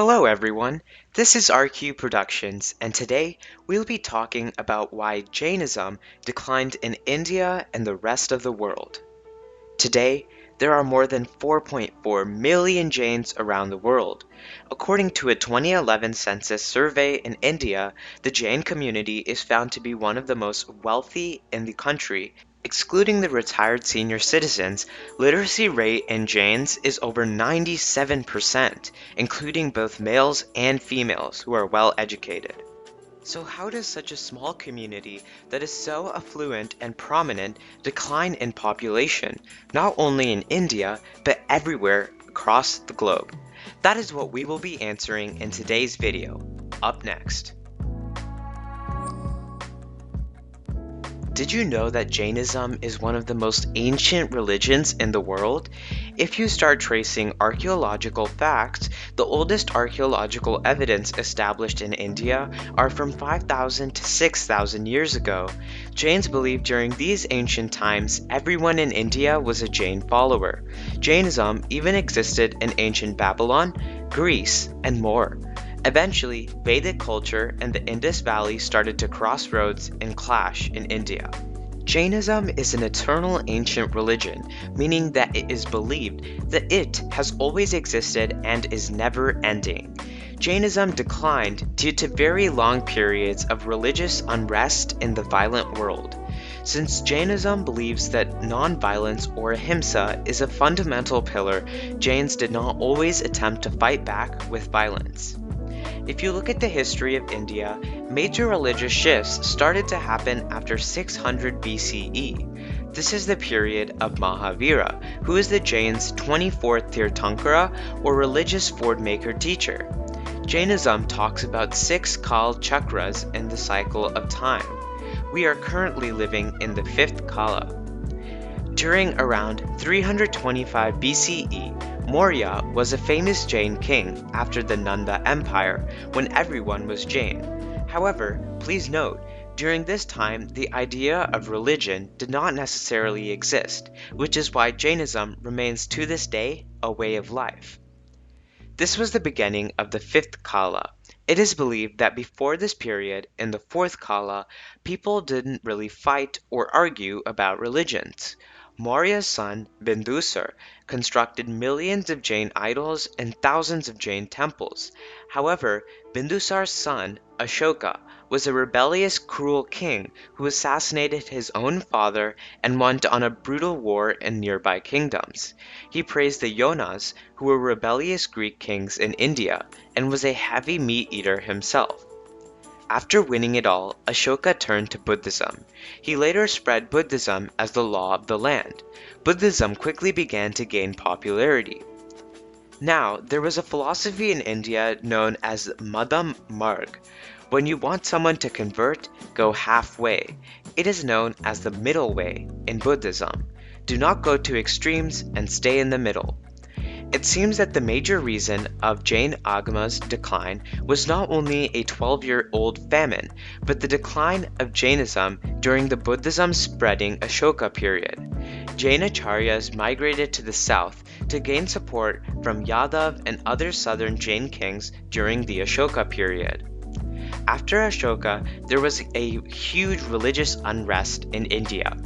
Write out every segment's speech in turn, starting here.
Hello everyone, this is RQ Productions, and today we'll be talking about why Jainism declined in India and the rest of the world. Today, there are more than 4.4 million Jains around the world. According to a 2011 census survey in India, the Jain community is found to be one of the most wealthy in the country. Excluding the retired senior citizens, literacy rate in Jains is over 97%, including both males and females who are well educated. So how does such a small community that is so affluent and prominent decline in population, not only in India, but everywhere across the globe? That is what we will be answering in today's video. Up next. Did you know that Jainism is one of the most ancient religions in the world? If you start tracing archaeological facts, the oldest archaeological evidence established in India are from 5,000 to 6,000 years ago. Jains believed during these ancient times everyone in India was a Jain follower. Jainism even existed in ancient Babylon, Greece, and more. Eventually, Vedic culture and the Indus Valley started to cross roads and clash in India. Jainism is an eternal ancient religion, meaning that it is believed that it has always existed and is never ending. Jainism declined due to very long periods of religious unrest in the violent world. Since Jainism believes that non-violence or ahimsa is a fundamental pillar, Jains did not always attempt to fight back with violence. If you look at the history of India, major religious shifts started to happen after 600 BCE. This is the period of Mahavira, who is the Jains' 24th Tirthankara or religious ford-maker teacher. Jainism talks about 6 Kal chakras in the cycle of time. We are currently living in the 5th Kala. During around 325 BCE, Maurya was a famous Jain king after the Nanda Empire, when everyone was Jain. However, please note, during this time the idea of religion did not necessarily exist, which is why Jainism remains to this day a way of life. This was the beginning of the 5th Kala. It is believed that before this period, in the 4th Kala, people didn't really fight or argue about religions. Maurya's son, Bindusar, constructed millions of Jain idols and thousands of Jain temples. However, Bindusar's son, Ashoka, was a rebellious, cruel king who assassinated his own father and went on a brutal war in nearby kingdoms. He praised the Yonas, who were rebellious Greek kings in India, and was a heavy meat eater himself. After winning it all, Ashoka turned to Buddhism. He later spread Buddhism as the law of the land. Buddhism quickly began to gain popularity. Now, there was a philosophy in India known as Madham Marg. When you want someone to convert, go halfway. It is known as the middle way in Buddhism. Do not go to extremes and stay in the middle. It seems that the major reason of Jain Agama's decline was not only a 12-year-old famine, but the decline of Jainism during the Buddhism spreading Ashoka period. Jainacharyas migrated to the south to gain support from Yadav and other southern Jain kings during the Ashoka period. After Ashoka, there was a huge religious unrest in India.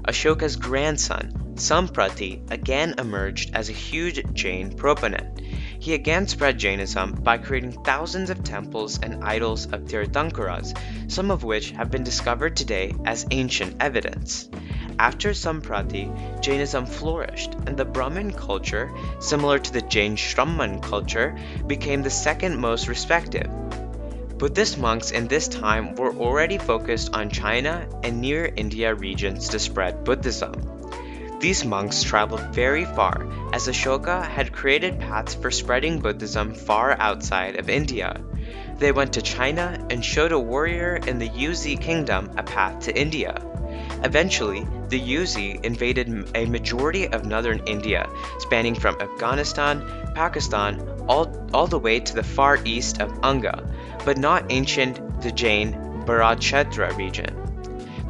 Ashoka's grandson, Samprati, again emerged as a huge Jain proponent. He again spread Jainism by creating thousands of temples and idols of Tirthankaras, some of which have been discovered today as ancient evidence. After Samprati, Jainism flourished, and the Brahmin culture, similar to the Jain Shraman culture, became the second most respected. Buddhist monks in this time were already focused on China and near India regions to spread Buddhism. These monks traveled very far, as Ashoka had created paths for spreading Buddhism far outside of India. They went to China and showed a warrior in the Yuezhi kingdom a path to India. Eventually, the Yuezhi invaded a majority of northern India, spanning from Afghanistan, Pakistan, all the way to the far east of Anga, but not ancient the Jain Bharat Kshetra region.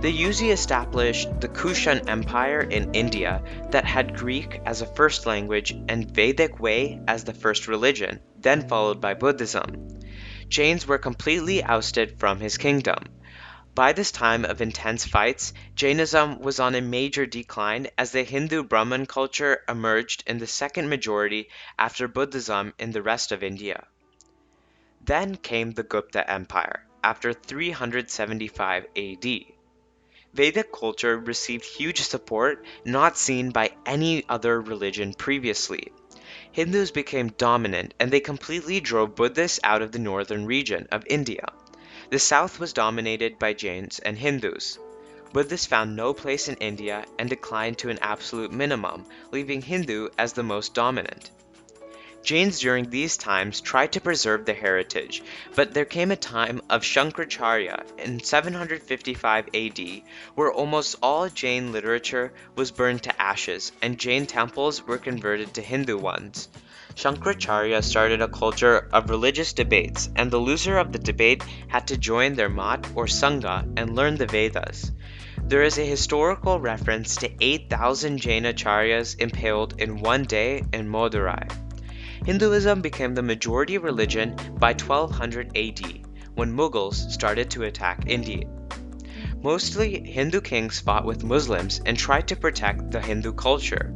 The Yuezhi established the Kushan Empire in India that had Greek as a first language and Vedic way as the first religion, then followed by Buddhism. Jains were completely ousted from his kingdom. By this time of intense fights, Jainism was on a major decline as the Hindu Brahmin culture emerged in the second majority after Buddhism in the rest of India. Then came the Gupta Empire, after 375 AD. Vedic culture received huge support not seen by any other religion previously. Hindus became dominant and they completely drove Buddhists out of the northern region of India. The south was dominated by Jains and Hindus. Buddhists found no place in India and declined to an absolute minimum, leaving Hindu as the most dominant. Jains during these times tried to preserve their heritage, but there came a time of Shankaracharya in 755 AD where almost all Jain literature was burned to ashes and Jain temples were converted to Hindu ones. Shankaracharya started a culture of religious debates, and the loser of the debate had to join their mat or sangha and learn the Vedas. There is a historical reference to 8,000 Jainacharyas impaled in one day in Madurai. Hinduism became the majority religion by 1200 AD, when Mughals started to attack India. Mostly Hindu kings fought with Muslims and tried to protect the Hindu culture.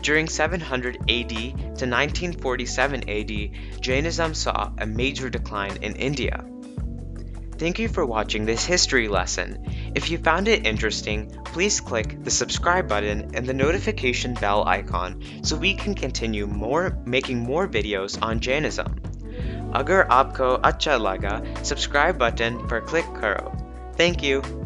During 700 AD to 1947 AD, Jainism saw a major decline in India. Thank you for watching this history lesson. If you found it interesting, please click the subscribe button and the notification bell icon so we can continue making more videos on Jainism. Agar aapko acha laga, subscribe button पर click करो. Thank you.